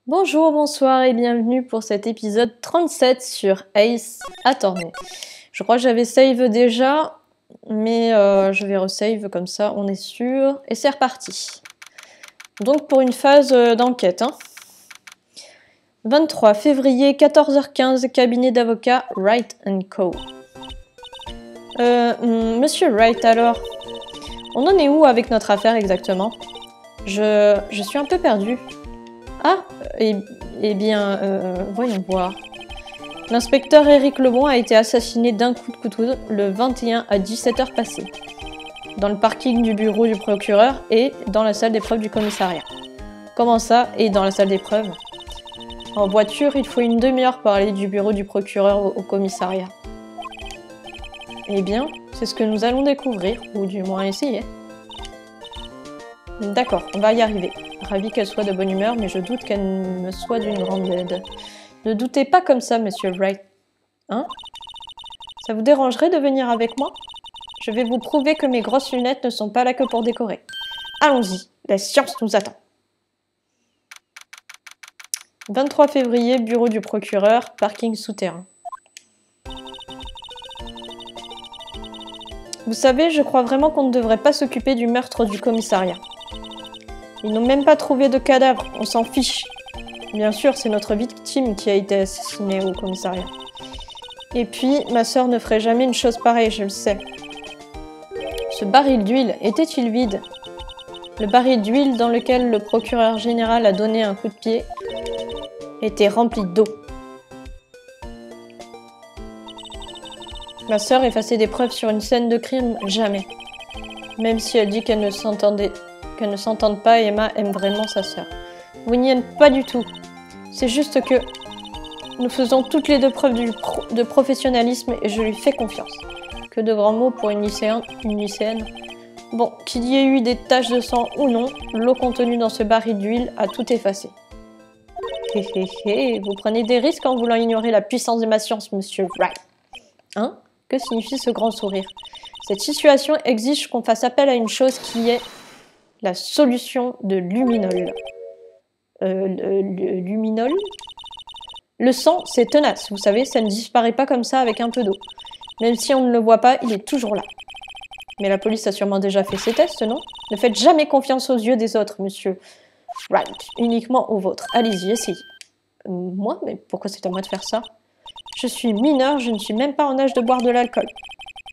Bonjour, bonsoir et bienvenue pour cet épisode 37 sur Ace Attorney. Je crois que j'avais save déjà, mais je vais resave comme ça, on est sûr. Et c'est reparti. Donc pour une phase d'enquête. 23 février, 14h15, cabinet d'avocat Wright & Co. Monsieur Wright, alors, on en est où avec notre affaire exactement? Je suis un peu perdue. Ah, eh bien, voyons voir. L'inspecteur Éric Lebon a été assassiné d'un coup de couteau le 21 à 17h passées, dans le parking du bureau du procureur et dans la salle d'épreuve du commissariat. Comment ça, et dans la salle d'épreuve? En voiture, il faut une demi-heure pour aller du bureau du procureur au commissariat. Eh bien, c'est ce que nous allons découvrir, ou du moins essayer. D'accord, on va y arriver. Ravi qu'elle soit de bonne humeur, mais je doute qu'elle me soit d'une grande aide. Ne doutez pas comme ça, monsieur Wright. Hein? Ça vous dérangerait de venir avec moi? Je vais vous prouver que mes grosses lunettes ne sont pas là que pour décorer. Allons-y, la science nous attend. 23 février, bureau du procureur, parking souterrain. Vous savez, je crois vraiment qu'on ne devrait pas s'occuper du meurtre du commissariat. Ils n'ont même pas trouvé de cadavre, on s'en fiche. Bien sûr, c'est notre victime qui a été assassinée au commissariat. Et puis, ma sœur ne ferait jamais une chose pareille, je le sais. Ce baril d'huile, était-il vide? Le baril d'huile dans lequel le procureur général a donné un coup de pied était rempli d'eau. Ma sœur effaçait des preuves sur une scène de crime, jamais. Même si elle dit qu'elle ne s'entendent pas, Emma aime vraiment sa sœur. Vous n'y êtes pas du tout. C'est juste que nous faisons toutes les deux preuve de professionnalisme et je lui fais confiance. Que de grands mots pour une lycéenne. Bon, qu'il y ait eu des taches de sang ou non, l'eau contenue dans ce baril d'huile a tout effacé. Hé hé hé, vous prenez des risques en voulant ignorer la puissance de ma science, monsieur Wright. Hein? Que signifie ce grand sourire? Cette situation exige qu'on fasse appel à une chose qui est la solution de luminol. Luminol? Le sang, c'est tenace, vous savez, ça ne disparaît pas comme ça avec un peu d'eau. Même si on ne le voit pas, il est toujours là. Mais la police a sûrement déjà fait ses tests, non? Ne faites jamais confiance aux yeux des autres, monsieur Wright, uniquement aux vôtres. Allez-y, essayez. Moi? Mais pourquoi c'est à moi de faire ça? Je suis mineur, je ne suis même pas en âge de boire de l'alcool.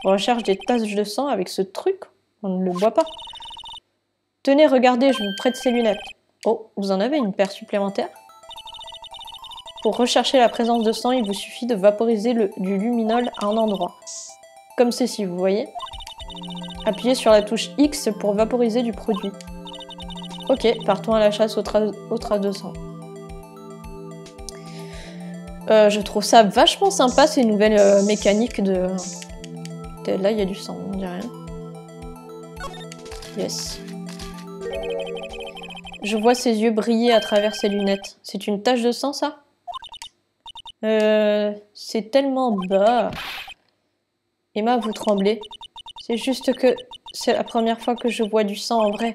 On recherche des taches de sang avec ce truc, on ne le voit pas. Tenez, regardez, je vous prête ces lunettes. Oh, vous en avez une paire supplémentaire? Pour rechercher la présence de sang, il vous suffit de vaporiser du luminol à un endroit. Comme ceci, vous voyez? Appuyez sur la touche X pour vaporiser du produit. Ok, partons à la chasse aux traces de sang. Je trouve ça vachement sympa, ces nouvelles mécaniques de... Là, il y a du sang, on dirait. Yes. Je vois ses yeux briller à travers ses lunettes. C'est une tache de sang, ça? C'est tellement bas. Emma, vous tremblez. C'est juste que c'est la première fois que je vois du sang en vrai.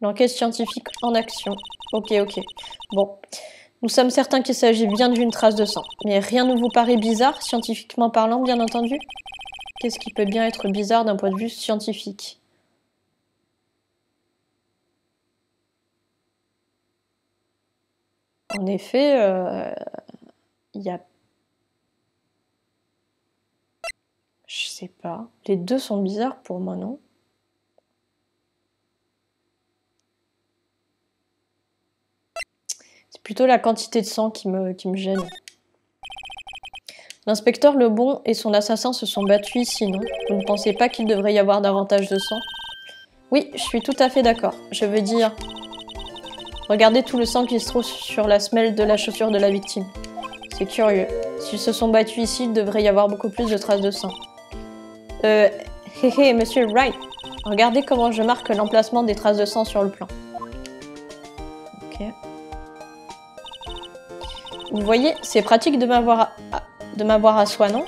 L'enquête scientifique en action. Ok. Bon. Nous sommes certains qu'il s'agit bien d'une trace de sang. Mais rien ne vous paraît bizarre, scientifiquement parlant, bien entendu? Qu'est-ce qui peut bien être bizarre d'un point de vue scientifique? En effet, il y a... Je sais pas. Les deux sont bizarres pour moi, non? C'est plutôt la quantité de sang qui me gêne. L'inspecteur Lebon et son assassin se sont battus ici, non? Vous ne pensez pas qu'il devrait y avoir davantage de sang? Oui, je suis tout à fait d'accord. Je veux dire... Regardez tout le sang qui se trouve sur la semelle de la chaussure de la victime. C'est curieux. S'ils se sont battus ici, il devrait y avoir beaucoup plus de traces de sang. Monsieur Wright, regardez comment je marque l'emplacement des traces de sang sur le plan. Ok. Vous voyez, c'est pratique de m'avoir à soi, non?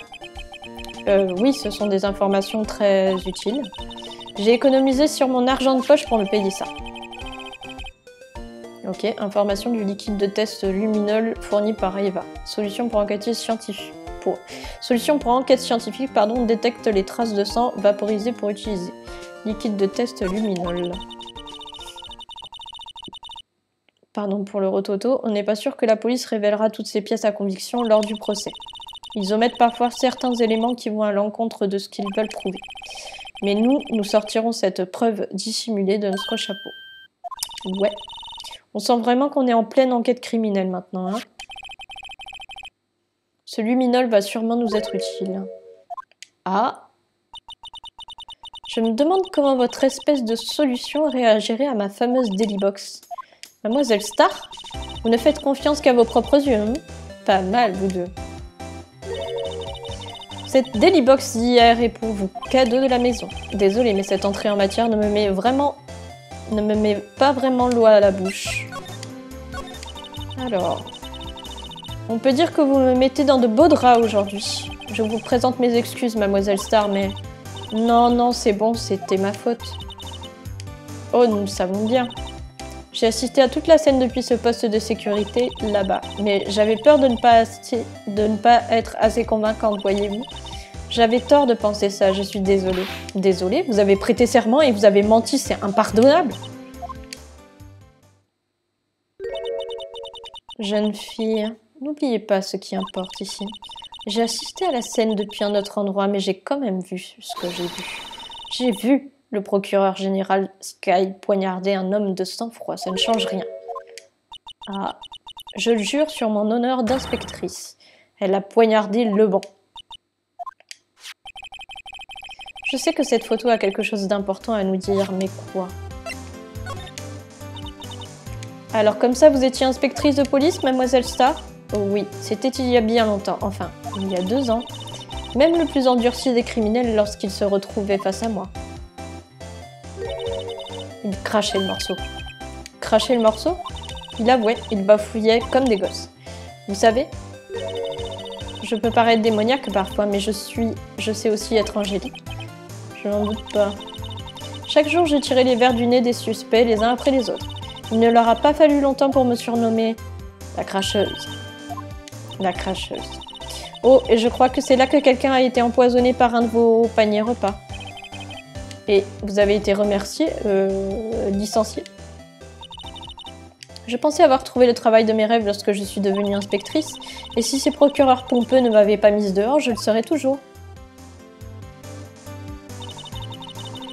Oui, ce sont des informations très utiles. J'ai économisé sur mon argent de poche pour me payer ça. Ok, information du liquide de test luminol fourni par Eva. Solution pour enquête scientifique. Détecte les traces de sang vaporisées pour utiliser. Liquide de test luminol. Pardon pour le rototo, on n'est pas sûr que la police révélera toutes ces pièces à conviction lors du procès. Ils omettent parfois certains éléments qui vont à l'encontre de ce qu'ils veulent prouver. Mais nous sortirons cette preuve dissimulée de notre chapeau. Ouais. On sent vraiment qu'on est en pleine enquête criminelle maintenant, hein. Ce luminol va sûrement nous être utile. Ah. Je me demande comment votre espèce de solution réagirait à ma fameuse Dailybox. Mademoiselle Star, vous ne faites confiance qu'à vos propres yeux, hein? Pas mal, vous deux. Cette Dailybox d'hier est pour vous, cadeau de la maison. Désolée, mais cette entrée en matière ne me met pas vraiment l'eau à la bouche. Alors, on peut dire que vous me mettez dans de beaux draps aujourd'hui. Je vous présente mes excuses, Mademoiselle Star, mais... Non, c'est bon, c'était ma faute. Oh, nous le savons bien. J'ai assisté à toute la scène depuis ce poste de sécurité, là-bas. Mais j'avais peur de ne pas être assez convaincante, voyez-vous. J'avais tort de penser ça, je suis désolée. Désolée, vous avez prêté serment et vous avez menti, c'est impardonnable. Jeune fille, n'oubliez pas ce qui importe ici. J'ai assisté à la scène depuis un autre endroit, mais j'ai quand même vu ce que j'ai vu. J'ai vu le procureur général Sky poignarder un homme de sang-froid, ça ne change rien. Ah, je le jure sur mon honneur d'inspectrice. Elle a poignardé le banc. Je sais que cette photo a quelque chose d'important à nous dire, mais quoi? Alors comme ça, vous étiez inspectrice de police, Mademoiselle Star? Oh oui, c'était il y a bien longtemps, enfin, il y a 2 ans. Même le plus endurci des criminels lorsqu'il se retrouvait face à moi. Il crachait le morceau. Crachait le morceau? Il avouait, il bafouillait comme des gosses. Vous savez, je peux paraître démoniaque parfois, mais je sais aussi être angélique. Je n'en doute pas. Chaque jour, j'ai tiré les vers du nez des suspects les uns après les autres. Il ne leur a pas fallu longtemps pour me surnommer la cracheuse. La cracheuse. Oh, et je crois que c'est là que quelqu'un a été empoisonné par un de vos paniers repas. Et vous avez été remercié, licencié. Je pensais avoir trouvé le travail de mes rêves lorsque je suis devenue inspectrice, et si ces procureurs pompeux ne m'avaient pas mise dehors, je le serais toujours.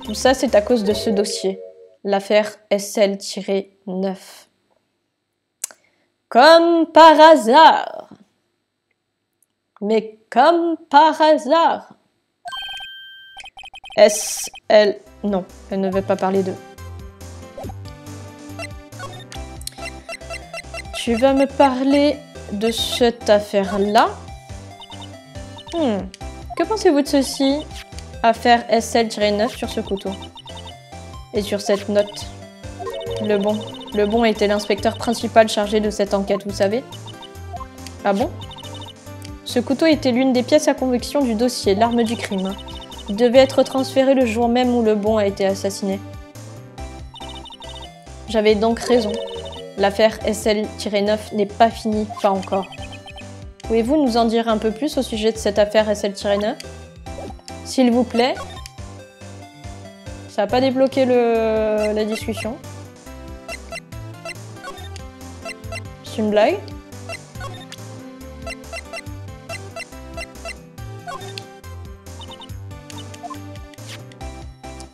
Tout ça, c'est à cause de ce dossier, l'affaire SL-9. Comme par hasard. Mais comme par hasard. SL... Non, elle ne veut pas parler d'eux. Tu vas me parler de cette affaire-là? Que pensez-vous de ceci? Affaire SL-9 sur ce couteau. Et sur cette note. Le bon était l'inspecteur principal chargé de cette enquête, vous savez? Ah bon? Ce couteau était l'une des pièces à conviction du dossier, l'arme du crime. Il devait être transféré le jour même où le bon a été assassiné. J'avais donc raison. L'affaire SL-9 n'est pas finie, pas encore. Pouvez-vous nous en dire un peu plus au sujet de cette affaire SL-9? S'il vous plaît. Ça n'a pas débloqué la discussion. C'est une blague?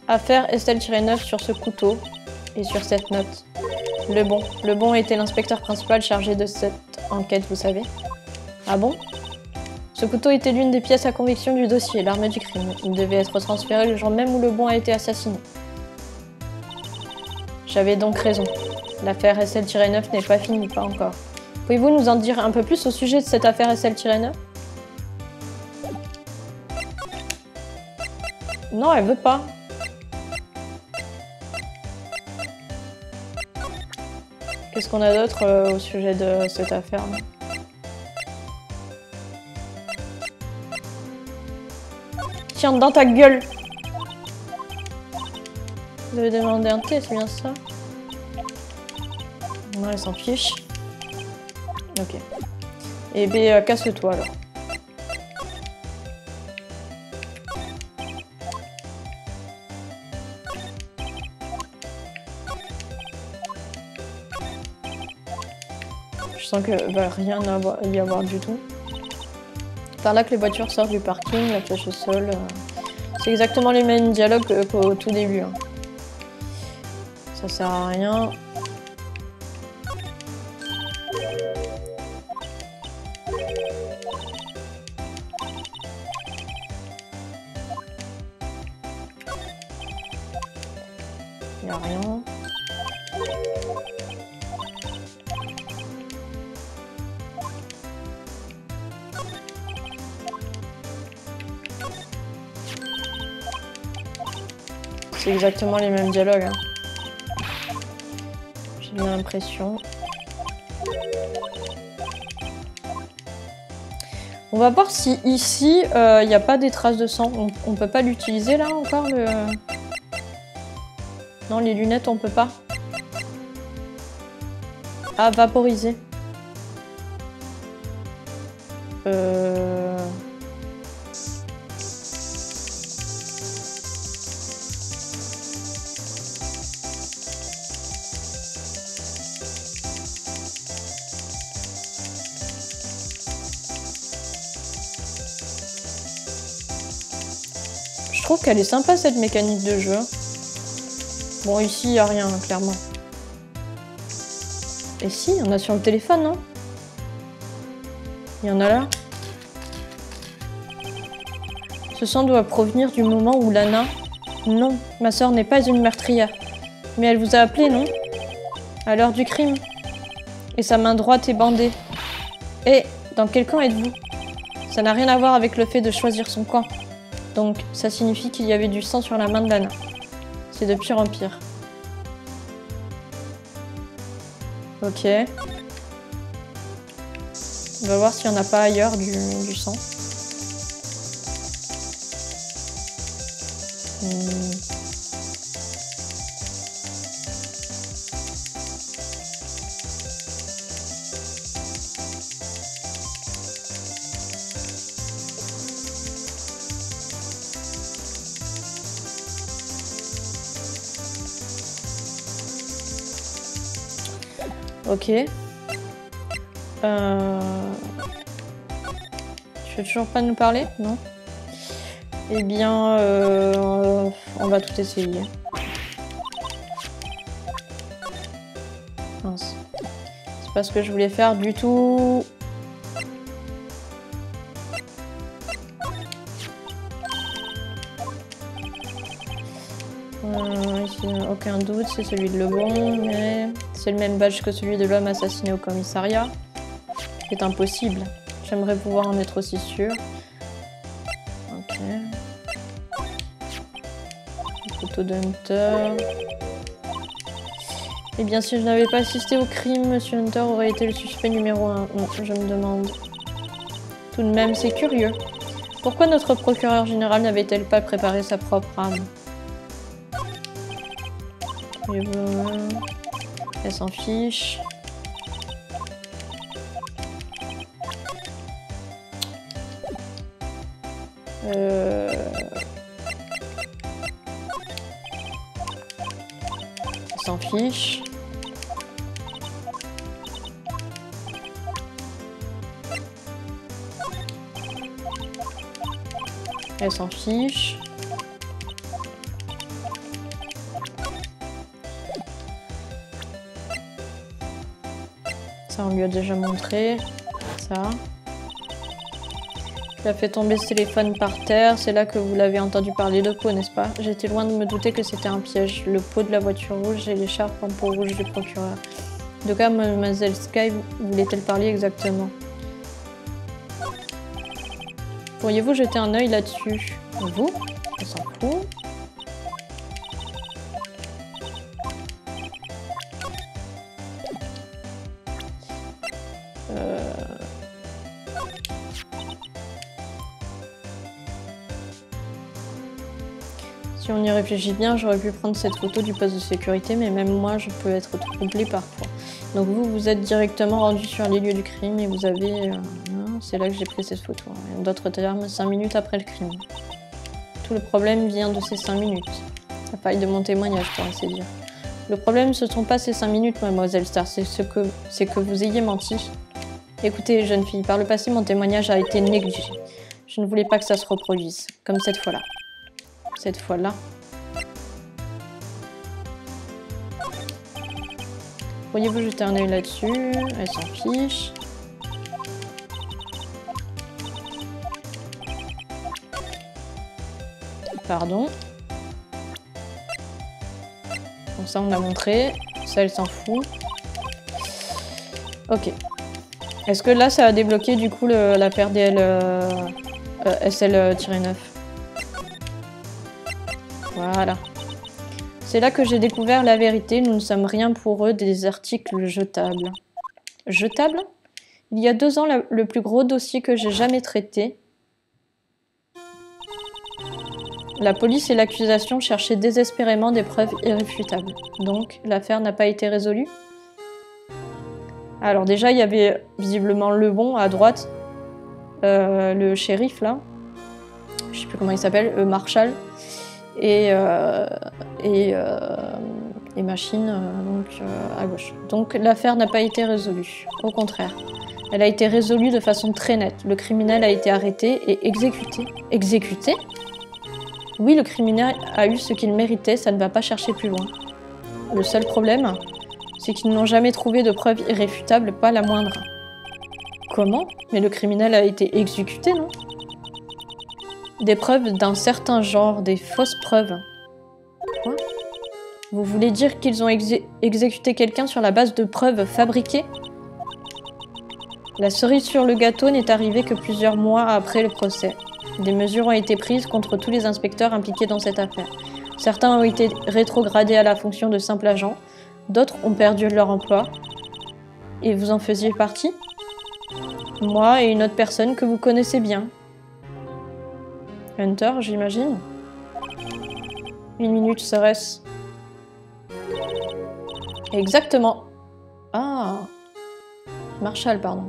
Affaire SL-9 sur ce couteau et sur cette note. Le bon était l'inspecteur principal chargé de cette enquête, vous savez. Ah bon? Ce couteau était l'une des pièces à conviction du dossier, l'arme du crime. Il devait être transféré le jour même où le bon a été assassiné. J'avais donc raison. L'affaire SL-9 n'est pas finie, pas encore. Pouvez-vous nous en dire un peu plus au sujet de cette affaire SL-9? Non, elle veut pas. Qu'est-ce qu'on a d'autre au sujet de cette affaire-là? Tiens, dans ta gueule! Vous avez demandé un thé, c'est bien ça? Non, elle s'en fiche. Ok. Et ben, casse-toi alors. Je sens que va rien y avoir du tout. Par là que les voitures sortent du parking, la flèche au sol. C'est exactement les mêmes dialogues qu'au tout début. Hein. Ça sert à rien. Y a rien. C'est exactement les mêmes dialogues. Hein. J'ai bien l'impression. On va voir si ici, il n'y a pas des traces de sang. On peut pas l'utiliser là encore le... Non, les lunettes, on peut pas. Ah, vaporiser. Je trouve qu'elle est sympa cette mécanique de jeu. Bon, ici, il n'y a rien, clairement. Et si, il y en a sur le téléphone, non? Il y en a là. Ce sang doit provenir du moment où Lana... Non, ma sœur n'est pas une meurtrière. Mais elle vous a appelé, non? À l'heure du crime. Et sa main droite est bandée. Et dans quel camp êtes-vous? Ça n'a rien à voir avec le fait de choisir son camp. Donc, ça signifie qu'il y avait du sang sur la main de Lana. C'est de pire en pire. Ok. On va voir s'il n'y en a pas ailleurs du sang. Ok. Tu veux toujours pas nous parler? Non? Eh bien, on va tout essayer. Mince. C'est pas ce que je voulais faire du tout. Ici, aucun doute, c'est celui de Lebon, mais c'est le même badge que celui de l'homme assassiné au commissariat. C'est impossible. J'aimerais pouvoir en être aussi sûr. Ok. Photo d'Hunter. Eh bien, si je n'avais pas assisté au crime, Monsieur Hunter aurait été le suspect numéro 1. Je me demande. Tout de même, c'est curieux. Pourquoi notre procureur général n'avait-elle pas préparé sa propre âme? Et voilà. Elle s'en fiche. Elle s'en fiche. Elle s'en fiche. Ça, on lui a déjà montré. Ça. Il a fait tomber ce téléphone par terre. C'est là que vous l'avez entendu parler de pot, n'est-ce pas? J'étais loin de me douter que c'était un piège. Le pot de la voiture rouge et l'écharpe en peau rouge du procureur. De quoi Mademoiselle Sky voulait-elle parler exactement? Pourriez-vous jeter un œil là-dessus? Vous? On s'en fout. Si on y réfléchit bien, j'aurais pu prendre cette photo du poste de sécurité, mais même moi, je peux être troublée parfois. Donc vous êtes directement rendu sur les lieux du crime et vous avez... c'est là que j'ai pris cette photo. En d'autres termes, 5 minutes après le crime. Tout le problème vient de ces 5 minutes. La faille de mon témoignage, pour ainsi dire. Le problème, ce ne sont pas ces 5 minutes, mademoiselle Starr, c'est que vous ayez menti. Écoutez, jeune fille, par le passé, mon témoignage a été négligé. Je ne voulais pas que ça se reproduise, comme cette fois-là. Cette fois-là. Pourriez-vous jeter un œil là-dessus? Elle s'en fiche. Pardon. Bon, ça on a montré. Ça elle s'en fout. Ok. Est-ce que là ça a débloqué du coup l'affaire DL SL-9? Voilà. C'est là que j'ai découvert la vérité. Nous ne sommes rien pour eux, des articles jetables. Jetables? Il y a 2 ans, le plus gros dossier que j'ai jamais traité. La police et l'accusation cherchaient désespérément des preuves irréfutables. Donc, l'affaire n'a pas été résolue. Alors déjà, il y avait visiblement le bon à droite. Le shérif, là. Je sais plus comment il s'appelle. Marshall. Et Machine donc, à gauche. Donc l'affaire n'a pas été résolue. Au contraire. Elle a été résolue de façon très nette. Le criminel a été arrêté et exécuté. Exécuté? Oui, le criminel a eu ce qu'il méritait, ça ne va pas chercher plus loin. Le seul problème, c'est qu'ils n'ont jamais trouvé de preuve irréfutable, pas la moindre. Comment? Mais le criminel a été exécuté, non? Des preuves d'un certain genre, des fausses preuves. Quoi? Vous voulez dire qu'ils ont exécuté quelqu'un sur la base de preuves fabriquées? La cerise sur le gâteau n'est arrivée que plusieurs mois après le procès. Des mesures ont été prises contre tous les inspecteurs impliqués dans cette affaire. Certains ont été rétrogradés à la fonction de simple agent, d'autres ont perdu leur emploi. Et vous en faisiez partie? Moi et une autre personne que vous connaissez bien. Hunter, j'imagine. 1 minute serait-ce. Exactement. Ah. Marshall, pardon.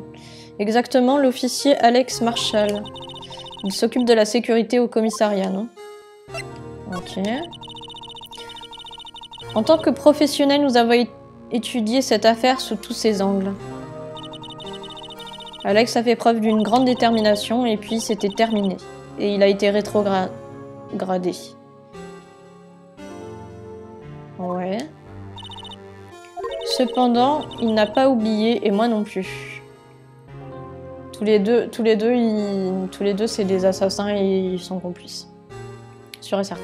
Exactement, l'officier Alex Marshall. Il s'occupe de la sécurité au commissariat, non? Ok. En tant que professionnel, nous avons étudié cette affaire sous tous ses angles. Alex a fait preuve d'une grande détermination et puis c'était terminé. Et il a été rétrogradé. Ouais. Cependant, il n'a pas oublié, et moi non plus. Tous les deux, c'est des assassins et ils sont complices. Sûr et certain.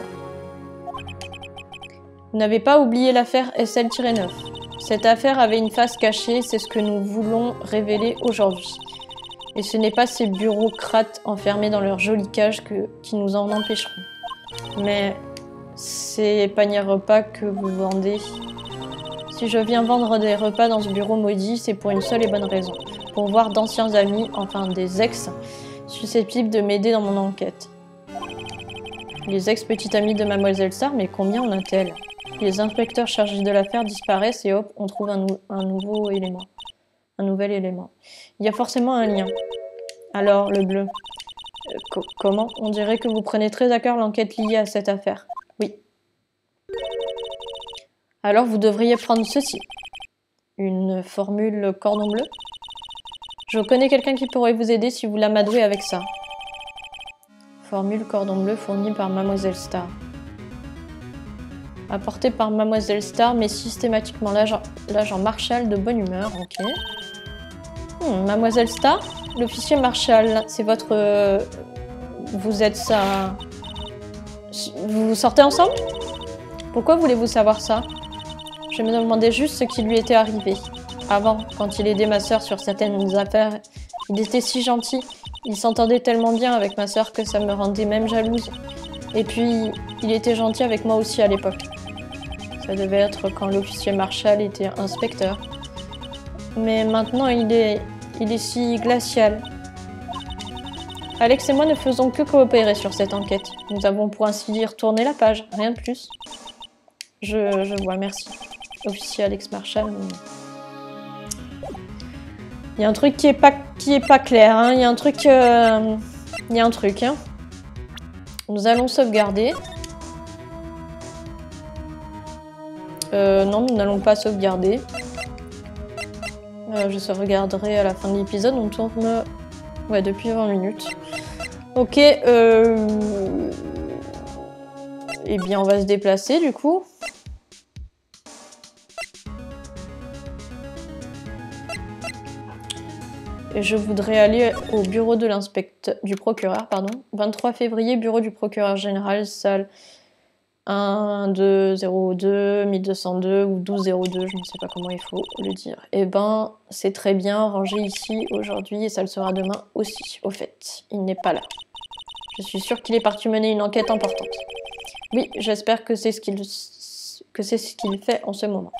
Vous n'avez pas oublié l'affaire SL-9. Cette affaire avait une face cachée, c'est ce que nous voulons révéler aujourd'hui. Et ce n'est pas ces bureaucrates enfermés dans leur jolie cage qui nous en empêcheront. Mais ces paniers repas que vous vendez... Si je viens vendre des repas dans ce bureau maudit, c'est pour une seule et bonne raison. Pour voir d'anciens amis, enfin des ex, susceptibles de m'aider dans mon enquête. Les ex-petites amies de Mademoiselle Starr, mais combien en a-t-elle? Les inspecteurs chargés de l'affaire disparaissent et hop, on trouve un nouveau élément. Un nouvel élément. Il y a forcément un lien. Alors, le bleu. Comment? On dirait que vous prenez très à cœur l'enquête liée à cette affaire. Oui. Alors, vous devriez prendre ceci. Une formule cordon bleu? Je connais quelqu'un qui pourrait vous aider si vous l'amadouez avec ça. Formule cordon bleu fournie par Mademoiselle Starr. Apporté par Mademoiselle Starr, mais systématiquement l'agent Marshall de bonne humeur, ok. Mademoiselle Starr, l'officier Marshall, c'est votre... vous êtes ça... Vous sortez ensemble? Pourquoi voulez-vous savoir ça? Je me demandais juste ce qui lui était arrivé. Avant, quand il aidait ma sœur sur certaines affaires, il était si gentil. Il s'entendait tellement bien avec ma sœur que ça me rendait même jalouse. Et puis, il était gentil avec moi aussi à l'époque. Ça devait être quand l'officier Marshall était inspecteur. Mais maintenant, il est si glacial. Alex et moi ne faisons que coopérer sur cette enquête. Nous avons pour ainsi dire tourné la page, rien de plus. Je vois, merci. Officier Alex Marshall. Il y a un truc qui est pas clair, hein. Il y a un truc... hein. Nous allons sauvegarder. Non, nous n'allons pas sauvegarder. Je sauvegarderai à la fin de l'épisode. On tourne... Ouais, depuis 20 minutes. Ok, eh bien, on va se déplacer, du coup. Et je voudrais aller au bureau de du procureur, pardon. 23 février, bureau du procureur général, salle 1202, 1202 ou 1202, je ne sais pas comment il faut le dire. Eh ben, c'est très bien, rangé ici aujourd'hui et ça le sera demain aussi, au fait. Il n'est pas là. Je suis sûre qu'il est parti mener une enquête importante. Oui, j'espère que c'est ce qu'il fait en ce moment.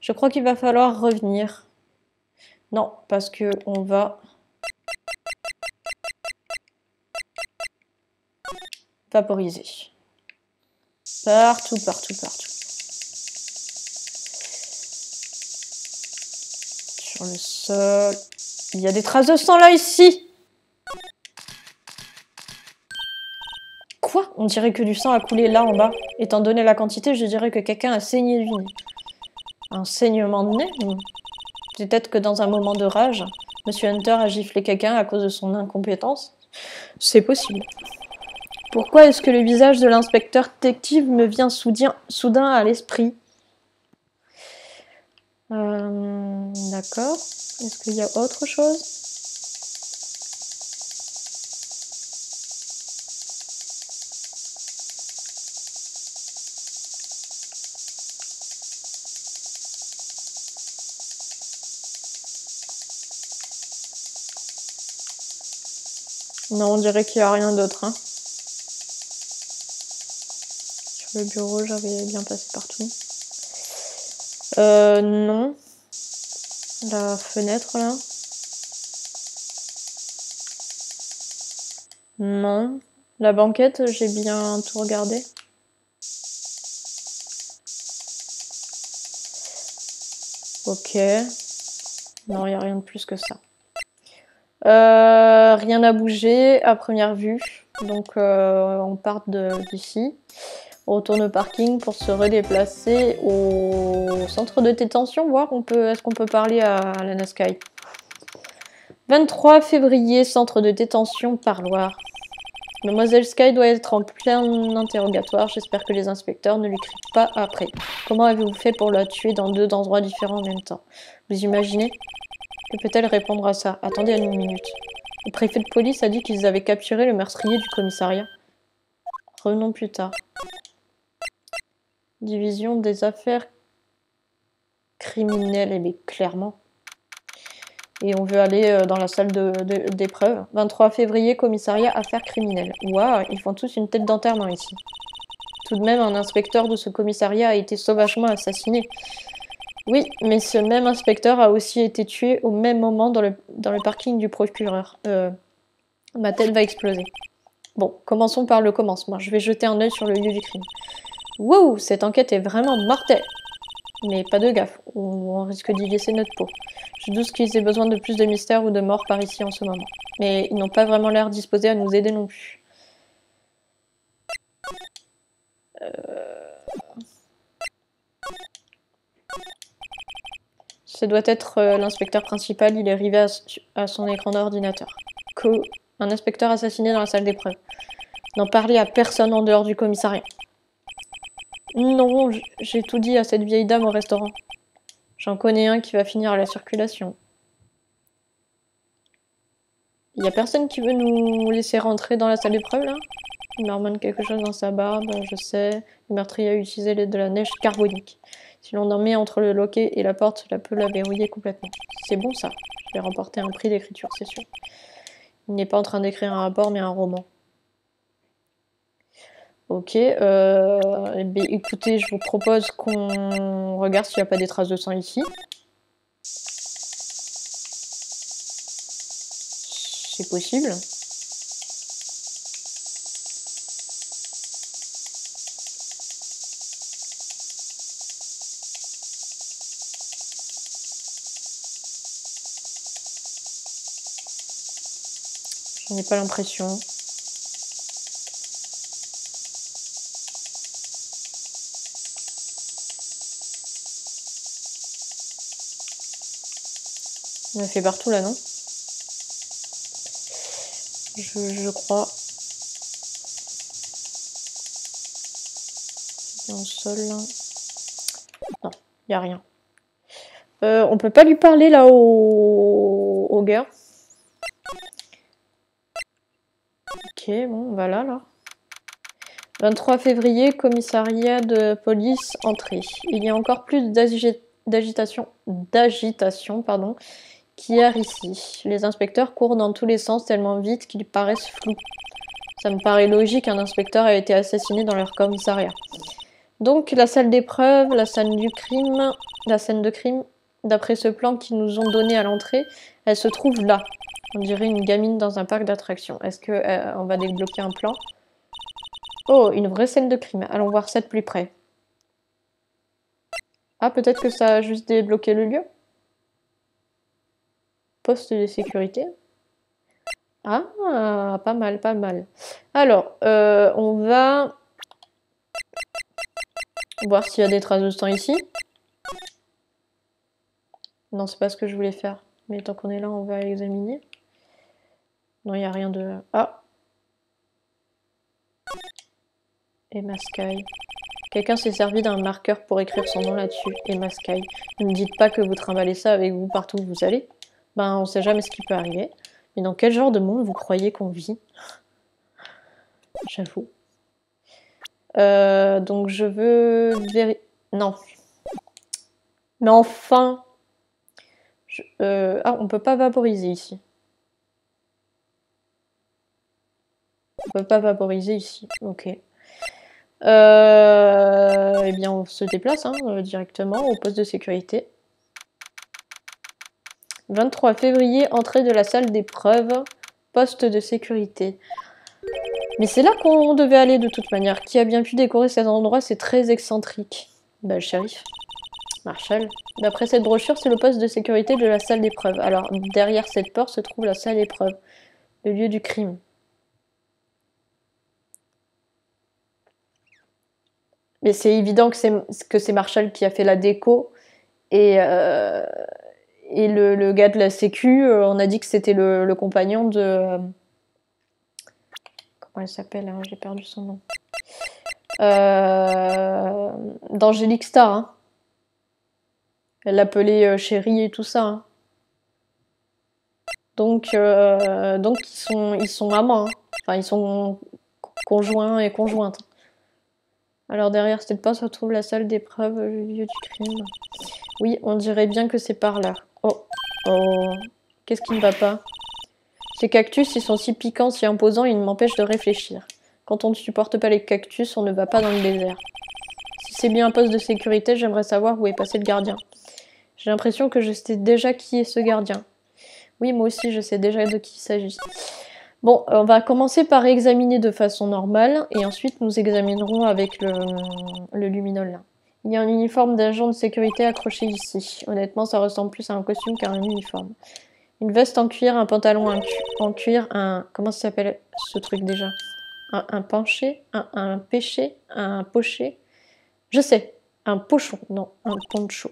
Je crois qu'il va falloir revenir. Non, parce que on va vaporiser. Partout, partout, partout. Sur le sol. Il y a des traces de sang là, ici! Quoi? On dirait que du sang a coulé là en bas. Étant donné la quantité, je dirais que quelqu'un a saigné du nez. Un saignement de nez? Peut-être que dans un moment de rage, Monsieur Hunter a giflé quelqu'un à cause de son incompétence. C'est possible. Pourquoi est-ce que le visage de l'inspecteur détective me vient soudain à l'esprit? D'accord. Est-ce qu'il y a autre chose? Non, on dirait qu'il n'y a rien d'autre. Hein. Sur le bureau, j'avais bien passé partout. Non. La fenêtre, là. Non. La banquette, j'ai bien tout regardé. Ok. Non, il n'y a rien de plus que ça. Rien n'a bougé à première vue. Donc, on part d'ici. On retourne au parking pour se redéplacer au centre de détention, voir est-ce qu'on peut parler à Lana Skye. 23 février, centre de détention, parloir. Mademoiselle Skye doit être en plein interrogatoire. J'espère que les inspecteurs ne lui crient pas après. Comment avez-vous fait pour la tuer dans 2 endroits différents en même temps? Vous imaginez? Que peut-elle répondre à ça? Attendez une minute. Le préfet de police a dit qu'ils avaient capturé le meurtrier du commissariat. Revenons plus tard. Division des affaires criminelles, eh bien, clairement. Et on veut aller dans la salle d'épreuve. 23 février, commissariat affaires criminelles. Waouh, ils font tous une tête d'enterrement ici. Tout de même, un inspecteur de ce commissariat a été sauvagement assassiné. Oui, mais ce même inspecteur a aussi été tué au même moment dans le parking du procureur. Ma tête va exploser. Bon, commençons par le commencement. Je vais jeter un œil sur le lieu du crime. Wow, cette enquête est vraiment mortelle. Mais pas de gaffe, on risque d'y laisser notre peau. Je doute qu'ils aient besoin de plus de mystère ou de mort par ici en ce moment. Mais ils n'ont pas vraiment l'air disposés à nous aider non plus. Ce doit être l'inspecteur principal, il est arrivé à son écran d'ordinateur. Un inspecteur assassiné dans la salle d'épreuve. N'en parlez à personne en dehors du commissariat. Non, j'ai tout dit à cette vieille dame au restaurant. J'en connais un qui va finir à la circulation. Il y a personne qui veut nous laisser rentrer dans la salle d'épreuve, là? Il marmonne quelque chose dans sa barbe, je sais. Le meurtrier a utilisé de la neige carbonique. Si l'on en met entre le loquet et la porte, cela peut la verrouiller complètement. C'est bon, ça. Je vais remporter un prix d'écriture, c'est sûr. Il n'est pas en train d'écrire un rapport, mais un roman. Ok, écoutez, je vous propose qu'on regarde s'il n'y a pas des traces de sang ici. C'est possible. Je n'ai pas l'impression. On a fait partout là, non? Je crois. Dans le sol là. Non, il n'y a rien. On peut pas lui parler là au gars. Ok, bon, voilà là. 23 février, commissariat de police, entrée. Il y a encore plus d'agitation, pardon, qu'hier ici. Les inspecteurs courent dans tous les sens tellement vite qu'ils paraissent flous. Ça me paraît logique, un inspecteur a été assassiné dans leur commissariat. Donc la salle d'épreuve, la scène du crime, la scène de crime, d'après ce plan qu'ils nous ont donné à l'entrée, elle se trouve là. On dirait une gamine dans un parc d'attractions. Est-ce que on va débloquer un plan? Oh, une vraie scène de crime. Allons voir ça de plus près. Ah, peut-être que ça a juste débloqué le lieu? Poste de sécurité. Ah, pas mal, pas mal. Alors, on va voir s'il y a des traces de sang ici. Non, c'est pas ce que je voulais faire. Mais tant qu'on est là, on va examiner. Non, il n'y a rien de... Ah! Emma Sky. Quelqu'un s'est servi d'un marqueur pour écrire son nom là-dessus. Emma Sky. Ne me dites pas que vous trimballez ça avec vous partout où vous allez. Ben, on sait jamais ce qui peut arriver. Mais dans quel genre de monde vous croyez qu'on vit? J'avoue. Donc je veux... Non. Mais enfin... Ah, on peut pas vaporiser ici. On peut pas vaporiser ici. Ok. Eh bien, on se déplace directement au poste de sécurité. 23 février, entrée de la salle d'épreuve, poste de sécurité. Mais c'est là qu'on devait aller de toute manière. Qui a bien pu décorer cet endroit? C'est très excentrique. Bah, le shérif. Marshall. D'après cette brochure, c'est le poste de sécurité de la salle d'épreuve. Alors, derrière cette porte se trouve la salle d'épreuve, le lieu du crime. Mais c'est évident que c'est Marshall qui a fait la déco. Et le gars de la sécu, on a dit que c'était le compagnon de... comment elle s'appelle, hein, j'ai perdu son nom. D'Angélique Star. Hein. Elle l'appelait chérie et tout ça. Hein. Donc ils sont amants. Hein. Enfin, ils sont conjoints et conjointes. Alors derrière cette porte se trouve la salle d'épreuve, le lieu du crime. Oui, on dirait bien que c'est par là. Oh, oh, qu'est-ce qui ne va pas? Ces cactus, ils sont si piquants, si imposants, ils m'empêchent de réfléchir. Quand on ne supporte pas les cactus, on ne va pas dans le désert. Si c'est bien un poste de sécurité, j'aimerais savoir où est passé le gardien. J'ai l'impression que je sais déjà qui est ce gardien. Oui, moi aussi, je sais déjà de qui il s'agit. Bon, on va commencer par examiner de façon normale, et ensuite nous examinerons avec le luminol là. Il y a un uniforme d'agent de sécurité accroché ici. Honnêtement, ça ressemble plus à un costume qu'à un uniforme. Une veste en cuir, un pantalon en cuir, un... Comment ça s'appelle ce truc déjà? Un penché, un péché, un poché. Je sais, un pochon, non, un poncho.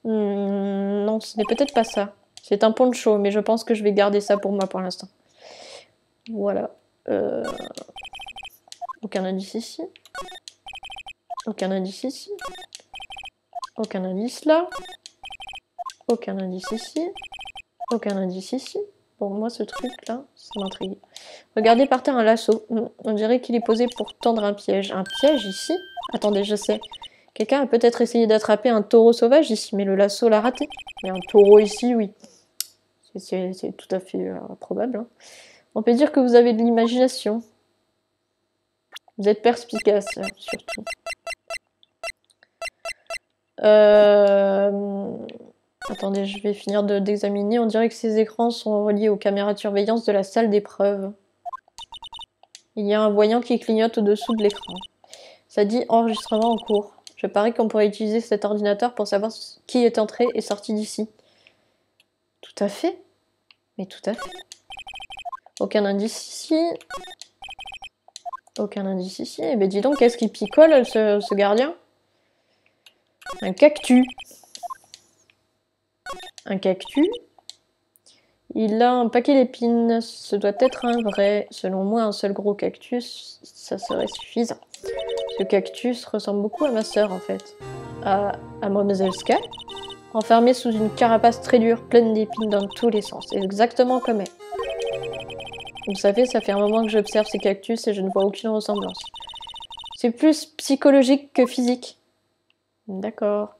Non, ce n'est peut-être pas ça. C'est un poncho, mais je pense que je vais garder ça pour moi pour l'instant. Voilà. Aucun indice ici. Aucun indice ici. Aucun indice là. Aucun indice ici. Aucun indice ici. Bon, moi, ce truc-là, ça m'intrigue. Regardez par terre un lasso. On dirait qu'il est posé pour tendre un piège. Un piège ici? Attendez, je sais. Quelqu'un a peut-être essayé d'attraper un taureau sauvage ici, mais le lasso l'a raté. Mais un taureau ici, oui. C'est tout à fait probable. Hein. On peut dire que vous avez de l'imagination. Vous êtes perspicace, surtout. Attendez, je vais finir d'examiner. On dirait que ces écrans sont reliés aux caméras de surveillance de la salle d'épreuve. Il y a un voyant qui clignote au-dessous de l'écran. Ça dit enregistrement en cours. Je parie qu'on pourrait utiliser cet ordinateur pour savoir qui est entré et sorti d'ici. Tout à fait. Mais tout à fait. Aucun indice ici. Aucun indice ici. Eh ben dis donc, qu'est-ce qu'il picole, ce gardien? Un cactus. Un cactus. Il a un paquet d'épines. Ce doit être un vrai. Selon moi, un seul gros cactus, ça serait suffisant. Ce cactus ressemble beaucoup à ma sœur, en fait. À Mademoiselle Sky. Enfermée sous une carapace très dure, pleine d'épines dans tous les sens. Exactement comme elle. Vous savez, ça fait un moment que j'observe ces cactus et je ne vois aucune ressemblance. C'est plus psychologique que physique. D'accord.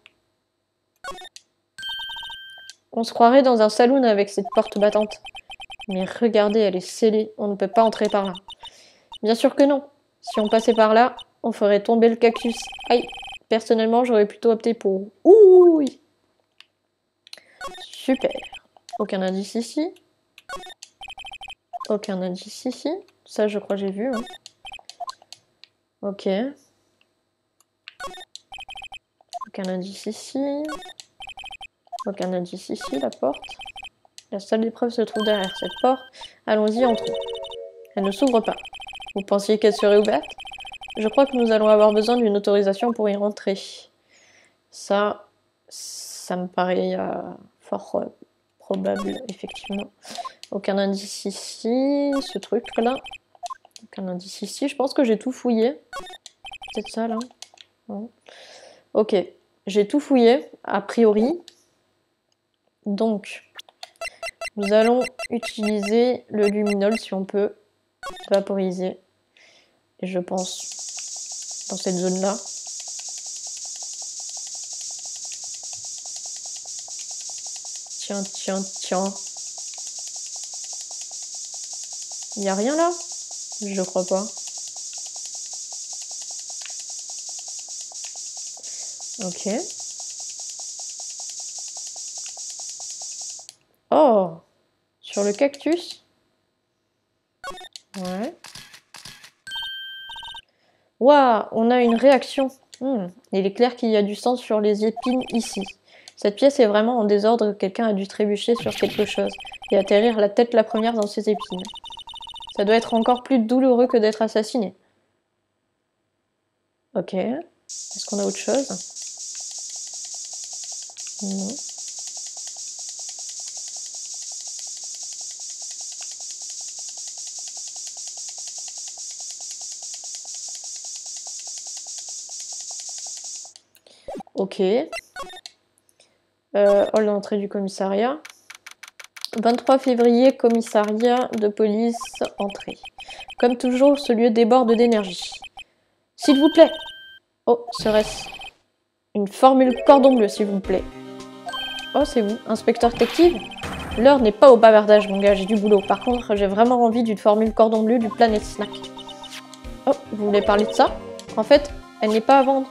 On se croirait dans un saloon avec cette porte battante. Mais regardez, elle est scellée. On ne peut pas entrer par là. Bien sûr que non. Si on passait par là, on ferait tomber le cactus. Aïe. Personnellement, j'aurais plutôt opté pour... Ouh. Super. Aucun indice ici. Aucun indice ici. Ça, je crois que j'ai vu. Hein. Ok. Aucun indice ici. Aucun indice ici, la porte. La salle d'épreuve se trouve derrière cette porte. Allons-y, entrons. Elle ne s'ouvre pas. Vous pensiez qu'elle serait ouverte? Je crois que nous allons avoir besoin d'une autorisation pour y rentrer. Ça me paraît fort probable, effectivement. Aucun indice ici, ce truc-là. Aucun indice ici. Je pense que j'ai tout fouillé. Peut-être ça, là. Non. Ok. J'ai tout fouillé, a priori. Donc, nous allons utiliser le luminol, si on peut, vaporiser. Et je pense dans cette zone-là. Tiens, tiens, tiens. Il n'y a rien là? Je crois pas. Ok. Oh! Sur le cactus? Ouais. Waouh! On a une réaction. Il est clair qu'il y a du sang sur les épines ici. Cette pièce est vraiment en désordre. Quelqu'un a dû trébucher sur quelque chose et atterrir la tête la première dans ses épines. Ça doit être encore plus douloureux que d'être assassiné. Ok. Est-ce qu'on a autre chose? Non. Ok. Hall d'entrée du commissariat. 23 février, commissariat de police, entrée. Comme toujours, ce lieu déborde d'énergie. S'il vous plaît. Oh, serait-ce une formule cordon bleu, s'il vous plaît. Oh, c'est vous, inspecteur détective? L'heure n'est pas au bavardage, mon gars, j'ai du boulot. Par contre, j'ai vraiment envie d'une formule cordon bleu du Planet Snack. Oh, vous voulez parler de ça? En fait, elle n'est pas à vendre.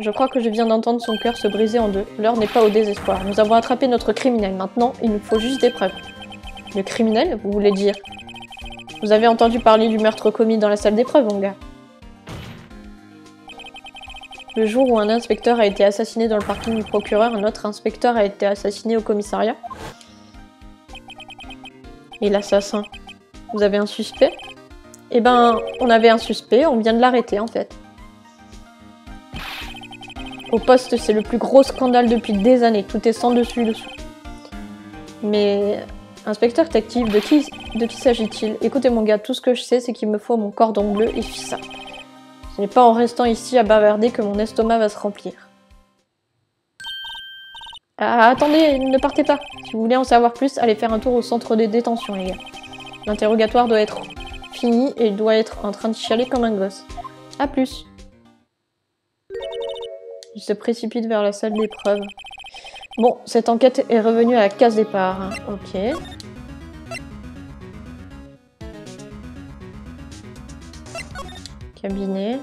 Je crois que je viens d'entendre son cœur se briser en deux. L'heure n'est pas au désespoir. Nous avons attrapé notre criminel. Maintenant, il nous faut juste des preuves. Le criminel, vous voulez dire? Vous avez entendu parler du meurtre commis dans la salle d'épreuve, mon gars? Le jour où un inspecteur a été assassiné dans le parking du procureur, un autre inspecteur a été assassiné au commissariat. Et l'assassin? Vous avez un suspect? Eh ben, on avait un suspect, on vient de l'arrêter en fait. Au poste, c'est le plus gros scandale depuis des années. Tout est sans dessus dessous. Mais, inspecteur détective, de qui s'agit-il? Écoutez mon gars, tout ce que je sais, c'est qu'il me faut mon cordon bleu et puis ça. Ce n'est pas en restant ici à bavarder que mon estomac va se remplir. Ah, attendez, ne partez pas. Si vous voulez en savoir plus, allez faire un tour au centre de détention, les gars. L'interrogatoire doit être fini et il doit être en train de chialer comme un gosse. A plus. Il se précipite vers la salle d'épreuve. Bon, cette enquête est revenue à la case départ. Hein. Ok. Cabinet.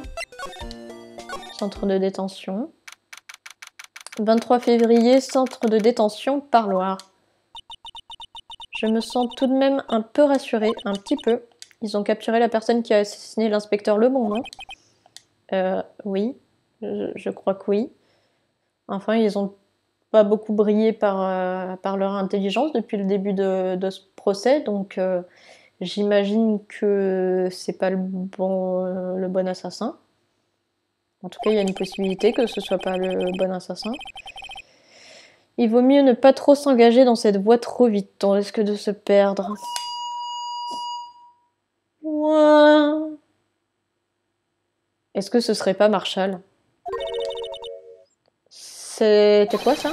Centre de détention. 23 février, centre de détention, Parloir. Je me sens tout de même un peu rassurée, un petit peu. Ils ont capturé la personne qui a assassiné l'inspecteur Lebon, non? Oui, je crois que oui. Enfin, ils ont pas beaucoup brillé par leur intelligence depuis le début de ce procès, donc j'imagine que c'est pas le bon assassin. En tout cas, il y a une possibilité que ce soit pas le bon assassin. Il vaut mieux ne pas trop s'engager dans cette voie trop vite, on risque de se perdre. Ouah. Est-ce que ce serait pas Marshall? C'était quoi ça?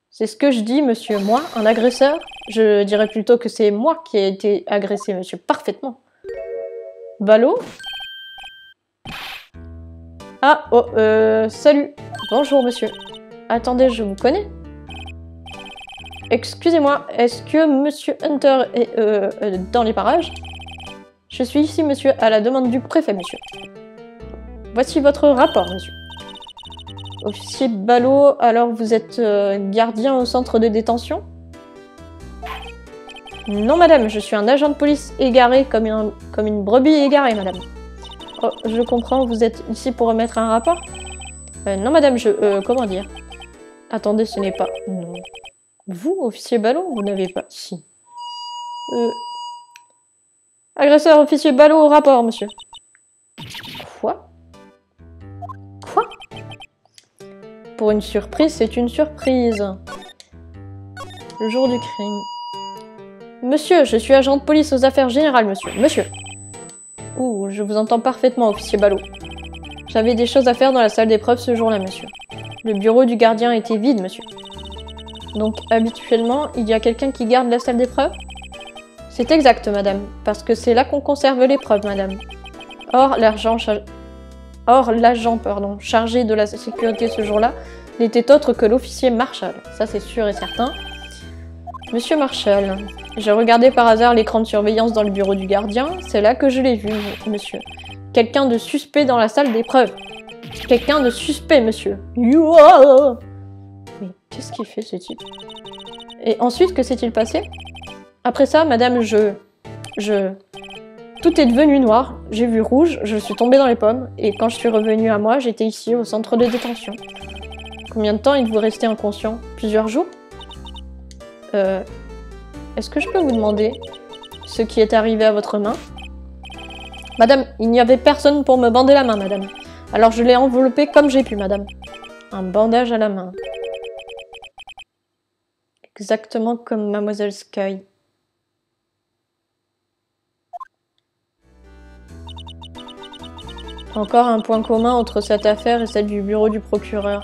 C'est ce que je dis, monsieur. Moi, un agresseur? Je dirais plutôt que c'est moi qui ai été agressé, monsieur. Parfaitement. Ballot? Ah, oh, salut. Bonjour, monsieur. Attendez, je vous connais? Excusez-moi, est-ce que monsieur Hunter est dans les parages? Je suis ici, monsieur, à la demande du préfet, monsieur. Voici votre rapport, monsieur. Officier Ballot, alors vous êtes gardien au centre de détention? Non, madame, je suis un agent de police égaré comme une brebis égarée, madame. Oh, je comprends, vous êtes ici pour remettre un rapport? Non, madame, comment dire? Attendez, ce n'est pas... Non. Vous, officier Ballot, vous n'avez pas... Si. Agresseur, officier Ballot, au rapport, monsieur. Quoi? Quoi? Pour une surprise, c'est une surprise. Le jour du crime. Monsieur, je suis agent de police aux affaires générales, monsieur. Monsieur. Ouh, je vous entends parfaitement, officier Ballot. J'avais des choses à faire dans la salle d'épreuve ce jour-là, monsieur. Le bureau du gardien était vide, monsieur. Donc, habituellement, il y a quelqu'un qui garde la salle d'épreuve? C'est exact, madame, parce que c'est là qu'on conserve l'épreuve, madame. Or, l'agent chargé de la sécurité ce jour-là n'était autre que l'officier Marshall. Ça, c'est sûr et certain. Monsieur Marshall, j'ai regardé par hasard l'écran de surveillance dans le bureau du gardien. C'est là que je l'ai vu, monsieur. Quelqu'un de suspect dans la salle d'épreuve. Quelqu'un de suspect, monsieur. Youah! Mais qu'est-ce qu'il fait, ce type? Et ensuite, que s'est-il passé? Après ça, madame, tout est devenu noir, j'ai vu rouge, je suis tombée dans les pommes, et quand je suis revenue à moi, j'étais ici, au centre de détention. Combien de temps êtes-vous resté inconscient? Plusieurs jours? Est-ce que je peux vous demander ce qui est arrivé à votre main? Madame, il n'y avait personne pour me bander la main, madame. Alors je l'ai enveloppée comme j'ai pu, madame. Un bandage à la main. Exactement comme Mademoiselle Sky. Encore un point commun entre cette affaire et celle du bureau du procureur.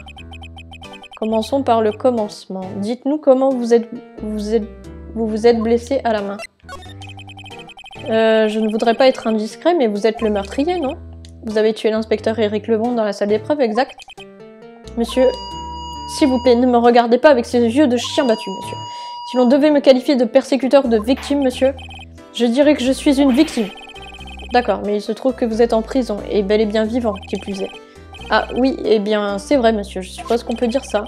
Commençons par le commencement. Dites-nous comment vous vous êtes blessé à la main. Je ne voudrais pas être indiscret, mais vous êtes le meurtrier, non? Vous avez tué l'inspecteur Éric Lebon dans la salle d'épreuve, exact? Monsieur, s'il vous plaît, ne me regardez pas avec ces yeux de chien battu, monsieur. Si l'on devait me qualifier de persécuteur ou de victime, monsieur, je dirais que je suis une victime. D'accord, mais il se trouve que vous êtes en prison, et bel et bien vivant, qui plus est. Ah oui, eh bien, c'est vrai, monsieur, je suppose qu'on peut dire ça.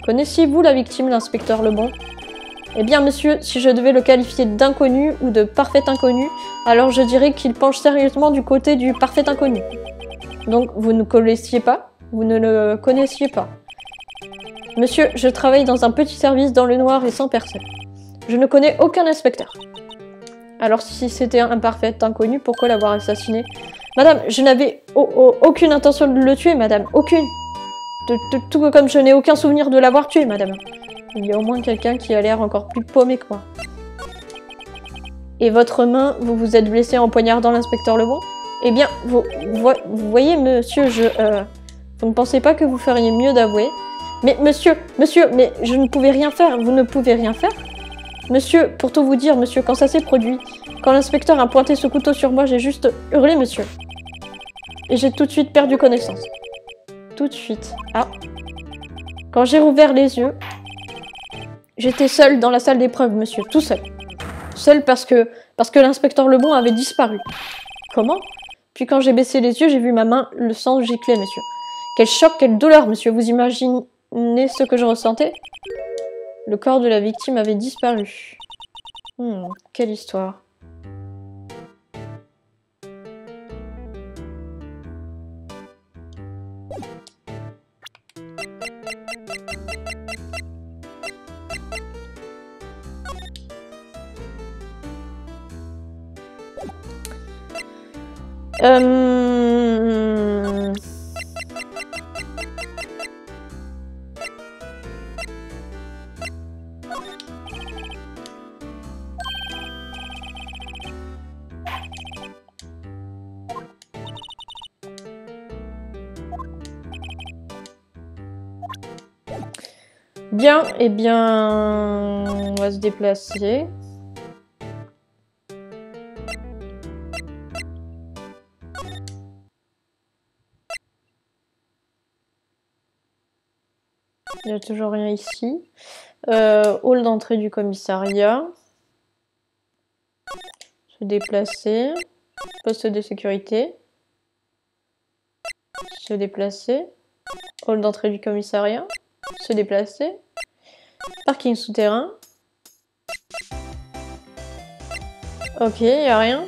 Connaissiez-vous la victime, l'inspecteur Lebon? Eh bien, monsieur, si je devais le qualifier d'inconnu ou de parfait inconnu, alors je dirais qu'il penche sérieusement du côté du parfait inconnu. Donc, vous ne connaissiez pas? Vous ne le connaissiez pas? Monsieur, je travaille dans un petit service dans le noir et sans personne. Je ne connais aucun inspecteur. Alors, si c'était un parfait inconnu, pourquoi l'avoir assassiné? Madame, je n'avais aucune intention de le tuer, madame. Aucune. Tout comme je n'ai aucun souvenir de l'avoir tué, madame. Il y a au moins quelqu'un qui a l'air encore plus paumé que moi. Et votre main, vous vous êtes blessé en poignardant l'inspecteur Lebon? Eh bien, vous voyez, monsieur, vous ne pensez pas que vous feriez mieux d'avouer? Mais monsieur, mais je ne pouvais rien faire, vous ne pouvez rien faire? Monsieur, pour tout vous dire, monsieur, quand ça s'est produit, quand l'inspecteur a pointé ce couteau sur moi, j'ai juste hurlé, monsieur. Et j'ai tout de suite perdu connaissance. Tout de suite. Ah. Quand j'ai rouvert les yeux, j'étais seule dans la salle d'épreuve, monsieur, tout seul. Seule parce que l'inspecteur Lebon avait disparu. Comment? Puis quand j'ai baissé les yeux, j'ai vu ma main, le sang gicler, monsieur. Quel choc, quelle douleur, monsieur. Vous imaginez ce que je ressentais? Le corps de la victime avait disparu. Quelle histoire. Bien, eh bien, on va se déplacer. Il n'y a toujours rien ici. Hall d'entrée du commissariat. Se déplacer. Poste de sécurité. Se déplacer. Hall d'entrée du commissariat. Se déplacer. Parking souterrain. Ok, il n'y a rien.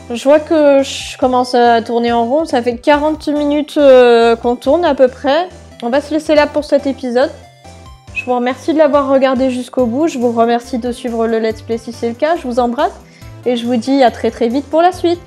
Je vois que je commence à tourner en rond. Ça fait 40 minutes qu'on tourne à peu près. On va se laisser là pour cet épisode. Je vous remercie de l'avoir regardé jusqu'au bout. Je vous remercie de suivre le let's play si c'est le cas. Je vous embrasse et je vous dis à très vite pour la suite.